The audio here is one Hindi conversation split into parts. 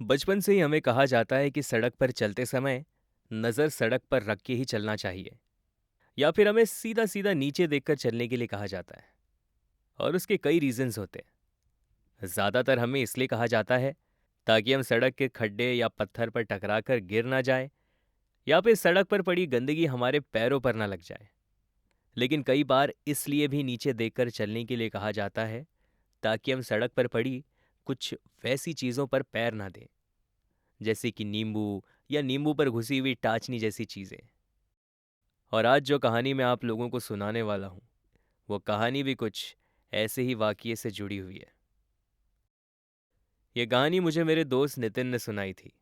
बचपन से ही हमें कहा जाता है कि सड़क पर चलते समय नज़र सड़क पर रख के ही चलना चाहिए, या फिर हमें सीधा सीधा नीचे देखकर चलने के लिए कहा जाता है। और उसके कई रीजंस होते हैं। ज़्यादातर हमें इसलिए कहा जाता है ताकि हम सड़क के खड्डे या पत्थर पर टकराकर गिर ना जाए, या फिर सड़क पर पड़ी गंदगी हमारे पैरों पर ना लग जाए। लेकिन कई बार इसलिए भी नीचे देखकर चलने के लिए कहा जाता है ताकि हम सड़क पर पड़ी कुछ वैसी चीज़ों पर पैर ना दें, जैसे कि नींबू या नींबू पर घुसी हुई टाचनी जैसी चीज़ें। और आज जो कहानी मैं आप लोगों को सुनाने वाला हूँ, वो कहानी भी कुछ ऐसे ही वाक़ये से जुड़ी हुई है। ये कहानी मुझे मेरे दोस्त नितिन ने सुनाई थी।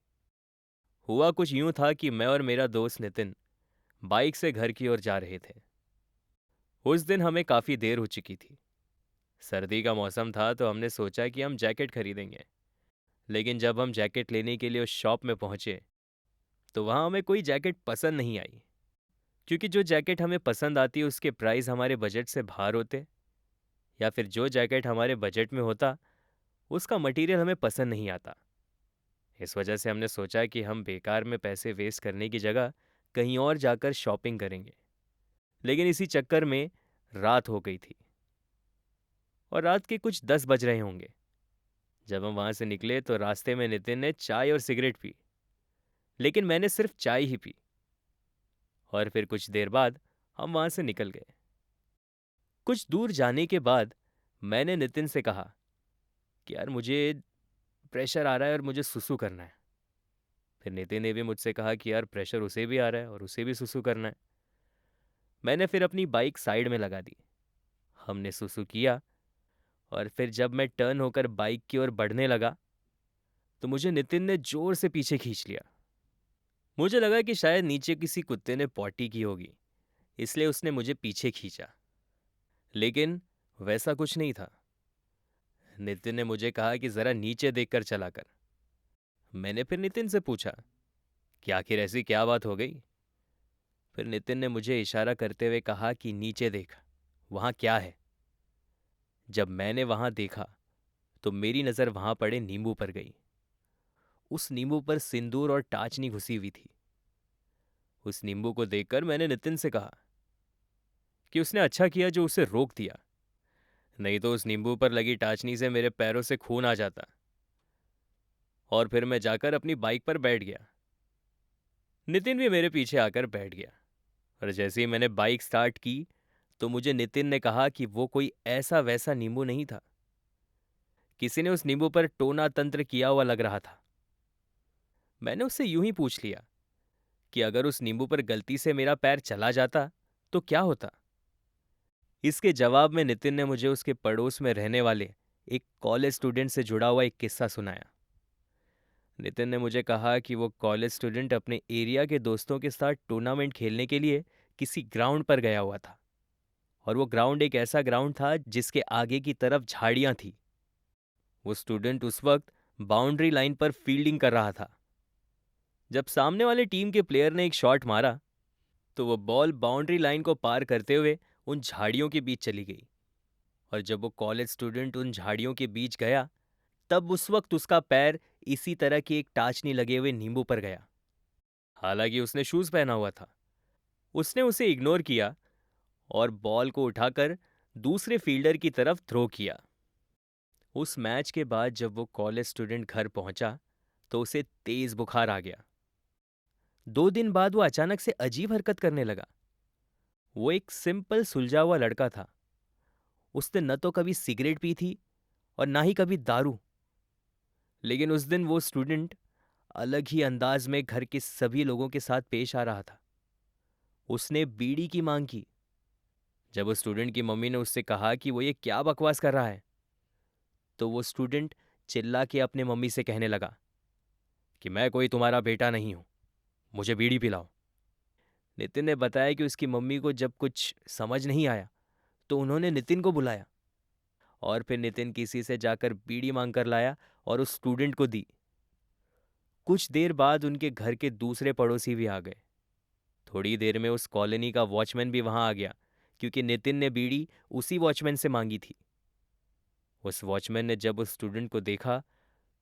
हुआ कुछ यूं था कि मैं और मेरा दोस्त नितिन बाइक से घर की ओर जा रहे थे। उस दिन हमें काफ़ी देर हो चुकी थी। सर्दी का मौसम था तो हमने सोचा कि हम जैकेट खरीदेंगे। लेकिन जब हम जैकेट लेने के लिए उस शॉप में पहुंचे तो वहां हमें कोई जैकेट पसंद नहीं आई, क्योंकि जो जैकेट हमें पसंद आती है उसके प्राइस हमारे बजट से बाहर होते, या फिर जो जैकेट हमारे बजट में होता उसका मटेरियल हमें पसंद नहीं आता। इस वजह से हमने सोचा कि हम बेकार में पैसे वेस्ट करने की जगह कहीं और जाकर शॉपिंग करेंगे। लेकिन इसी चक्कर में रात हो गई थी, और रात के कुछ 10 बज रहे होंगे। जब हम वहां से निकले तो रास्ते में नितिन ने चाय और सिगरेट पी, लेकिन मैंने सिर्फ चाय ही पी। और फिर कुछ देर बाद हम वहां से निकल गए। कुछ दूर जाने के बाद मैंने नितिन से कहा कि यार मुझे प्रेशर आ रहा है और मुझे सुसु करना है। फिर नितिन ने भी मुझसे कहा कि यार प्रेशर उसे भी आ रहा है और उसे भी सुसु करना है। मैंने फिर अपनी बाइक साइड में लगा दी। हमने सुसु किया, और फिर जब मैं टर्न होकर बाइक की ओर बढ़ने लगा तो मुझे नितिन ने जोर से पीछे खींच लिया। मुझे लगा कि शायद नीचे किसी कुत्ते ने पॉटी की होगी, इसलिए उसने मुझे पीछे खींचा। लेकिन वैसा कुछ नहीं था। नितिन ने मुझे कहा कि जरा नीचे देखकर चला कर। मैंने फिर नितिन से पूछा कि आखिर ऐसी क्या बात हो गई। फिर नितिन ने मुझे इशारा करते हुए कहा कि नीचे देख, वहां क्या है। जब मैंने वहां देखा तो मेरी नजर वहां पड़े नींबू पर गई। उस नींबू पर सिंदूर और टाचनी घुसी हुई थी। उस नींबू को देखकर मैंने नितिन से कहा कि उसने अच्छा किया जो उसे रोक दिया, नहीं तो उस नींबू पर लगी टाचनी से मेरे पैरों से खून आ जाता। और फिर मैं जाकर अपनी बाइक पर बैठ गया। नितिन भी मेरे पीछे आकर बैठ गया, और जैसे ही मैंने बाइक स्टार्ट की तो मुझे नितिन ने कहा कि वो कोई ऐसा वैसा नींबू नहीं था। किसी ने उस नींबू पर टोना तंत्र किया हुआ लग रहा था। मैंने उससे यूं ही पूछ लिया कि अगर उस नींबू पर गलती से मेरा पैर चला जाता तो क्या होता। इसके जवाब में नितिन ने मुझे उसके पड़ोस में रहने वाले एक कॉलेज स्टूडेंट से जुड़ा हुआ एक किस्सा सुनाया। नितिन ने मुझे कहा कि वो कॉलेज स्टूडेंट अपने एरिया के दोस्तों के साथ टूर्नामेंट खेलने के लिए किसी ग्राउंड पर गया हुआ था। और वो ग्राउंड एक ऐसा ग्राउंड था जिसके आगे की तरफ झाड़ियां थी। वो स्टूडेंट उस वक्त बाउंड्री लाइन पर फील्डिंग कर रहा था। जब सामने वाले टीम के प्लेयर ने एक शॉट मारा तो वो बॉल बाउंड्री लाइन को पार करते हुए उन झाड़ियों के बीच चली गई। और जब वो कॉलेज स्टूडेंट उन झाड़ियों के बीच गया तब उस वक्त उसका पैर इसी तरह की एक टाचनी लगे हुए नींबू पर गया। हालांकि उसने शूज पहना हुआ था। उसने उसे इग्नोर किया और बॉल को उठाकर दूसरे फील्डर की तरफ थ्रो किया। उस मैच के बाद जब वो कॉलेज स्टूडेंट घर पहुंचा तो उसे तेज बुखार आ गया। 2 दिन बाद वो अचानक से अजीब हरकत करने लगा। वो एक सिंपल सुलझा हुआ लड़का था। उसने न तो कभी सिगरेट पी थी और ना ही कभी दारू। लेकिन उस दिन वो स्टूडेंट अलग ही अंदाज में घर के सभी लोगों के साथ पेश आ रहा था। उसने बीड़ी की मांग की। जब उस स्टूडेंट की मम्मी ने उससे कहा कि वो ये क्या बकवास कर रहा है, तो वो स्टूडेंट चिल्ला के अपने मम्मी से कहने लगा कि मैं कोई तुम्हारा बेटा नहीं हूं, मुझे बीड़ी पिलाओ। नितिन ने बताया कि उसकी मम्मी को जब कुछ समझ नहीं आया तो उन्होंने नितिन को बुलाया, और फिर नितिन किसी से जाकर बीड़ी मांग कर लाया और उस स्टूडेंट को दी। कुछ देर बाद उनके घर के दूसरे पड़ोसी भी आ गए। थोड़ी देर में उस कॉलोनी का वॉचमैन भी वहां आ गया, क्योंकि नितिन ने बीड़ी उसी वॉचमैन से मांगी थी। उस वॉचमैन ने जब उस स्टूडेंट को देखा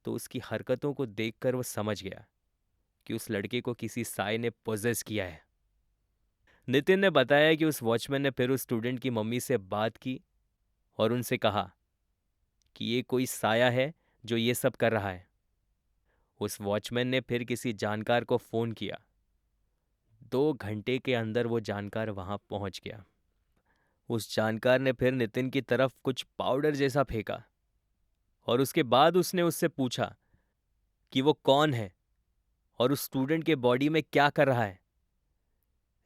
तो उसकी हरकतों को देखकर वो समझ गया कि उस लड़के को किसी साय ने पोजेस किया है। नितिन ने बताया कि उस वॉचमैन ने फिर उस स्टूडेंट की मम्मी से बात की और उनसे कहा कि ये कोई साया है जो ये सब कर रहा है। उस वॉचमैन ने फिर किसी जानकार को फ़ोन किया। 2 घंटे के अंदर वो जानकार वहां पहुंच गया। उस जानकार ने फिर नितिन की तरफ कुछ पाउडर जैसा फेंका और उसके बाद उसने उससे पूछा कि वो कौन है और उस स्टूडेंट के बॉडी में क्या कर रहा है।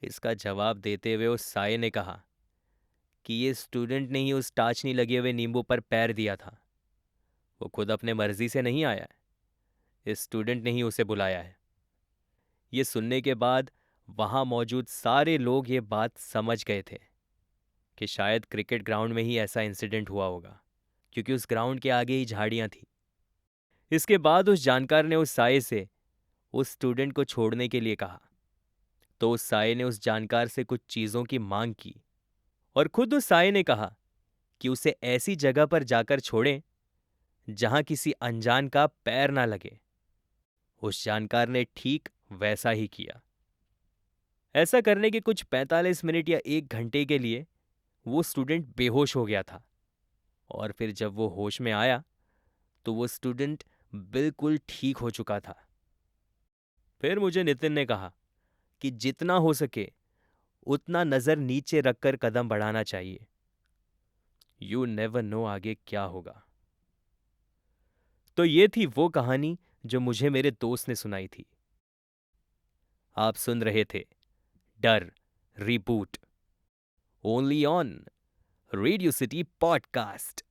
इसका जवाब देते हुए उस साये ने कहा कि ये स्टूडेंट ने ही उस टाचनी लगे हुए नींबू पर पैर दिया था। वो खुद अपने मर्जी से नहीं आया है, इस स्टूडेंट ने ही उसे बुलाया है। ये सुनने के बाद वहां मौजूद सारे लोग ये बात समझ गए थे कि शायद क्रिकेट ग्राउंड में ही ऐसा इंसिडेंट हुआ होगा, क्योंकि उस ग्राउंड के आगे ही झाड़ियां थी। इसके बाद उस जानकार ने उस साये से उस स्टूडेंट को छोड़ने के लिए कहा, तो उस साये ने उस जानकार से कुछ चीज़ों की मांग की और खुद उस साये ने कहा कि उसे ऐसी जगह पर जाकर छोड़ें जहां किसी अनजान का पैर ना लगे। उस जानकार ने ठीक वैसा ही किया। ऐसा करने के कुछ 45 मिनट या 1 घंटे के लिए वो स्टूडेंट बेहोश हो गया था और फिर जब वो होश में आया तो वो स्टूडेंट बिल्कुल ठीक हो चुका था। फिर मुझे नितिन ने कहा कि जितना हो सके उतना नजर नीचे रखकर कदम बढ़ाना चाहिए। यू नेवर नो आगे क्या होगा। तो ये थी वो कहानी जो मुझे मेरे दोस्त ने सुनाई थी। आप सुन रहे थे डर reboot, only on radio city podcast.